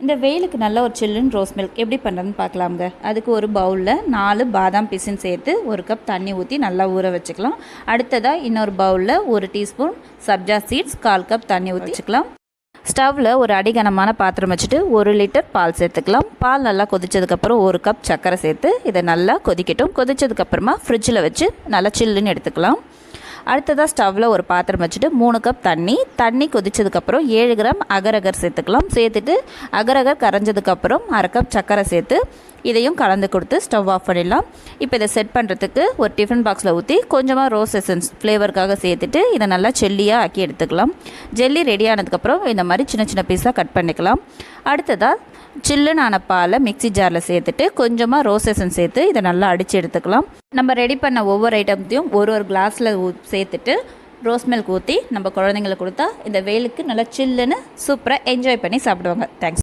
இந்த வெயிலுக்கு நல்ல ஒரு சில்லுன்னு ரோஸ் மில்க் எப்படி பண்ணுறதுன்னு பார்க்கலாமுங்க. அதுக்கு ஒரு பவுலில் 4 பாதாம் பிசின் சேர்த்து 1 கப் தண்ணி ஊற்றி நல்லா ஊற வச்சுக்கலாம். அடுத்ததாக இன்னொரு பவுலில் 1 டீஸ்பூன் சப்ஜா சீட்ஸ் 1/4 கப் தண்ணி ஊற்றி வச்சுக்கலாம். ஸ்டவ்வில் ஒரு அடிகனமான பாத்திரம் வச்சுட்டு 1 லிட்டர் பால் சேர்த்துக்கலாம். பால் நல்லா கொதிச்சதுக்கப்புறம் 1 கப் சர்க்கரை சேர்த்து இதை நல்லா கொதிக்கட்டும். கொதிச்சதுக்கப்புறமா ஃப்ரிட்ஜில் வச்சு நல்லா சில்லுன்னு எடுத்துக்கலாம். அடுத்ததாக ஸ்டவ்வில் ஒரு பாத்திரம் வச்சுட்டு 3 கப் தண்ணி கொதிச்சதுக்கப்புறம் 7 கிராம் அகரகர் சேர்த்துக்கலாம். சேர்த்துட்டு அகரகர் கரைஞ்சதுக்கப்புறம் 1/2 கப் சர்க்கரை சேர்த்து இதையும் கலந்து கொடுத்து ஸ்டவ் ஆஃப் பண்ணிடலாம். இப்போ இதை செட் பண்ணுறதுக்கு ஒரு டிஃபன் பாக்ஸில் ஊற்றி கொஞ்சமாக ரோஸ் எசன்ஸ் ஃப்ளேவருக்காக சேர்த்துட்டு இதை நல்லா ஜெல்லியாக ஆக்கி எடுத்துக்கலாம். ஜெல்லி ரெடி ஆனதுக்கப்புறம் இந்த மாதிரி சின்ன சின்ன பீஸாக கட் பண்ணிக்கலாம். அடுத்ததாக சில்லுனான பாலை மிக்ஸி ஜாரில் சேர்த்துட்டு கொஞ்சமாக ரோஸ் எசன்ஸ் சேர்த்து இதை நல்லா அடித்து எடுத்துக்கலாம். நம்ம ரெடி பண்ண ஒவ்வொரு ஐட்டத்தையும் ஒரு கிளாஸில் சேர்த்துட்டு ரோஸ் மில்க் ஊற்றி நம்ம குழந்தைங்களுக்கு கொடுத்தா இந்த வெயிலுக்கு நல்லா சில்லுன்னு சூப்பராக என்ஜாய் பண்ணி சாப்பிடுவாங்க. தேங்க்ஸ்.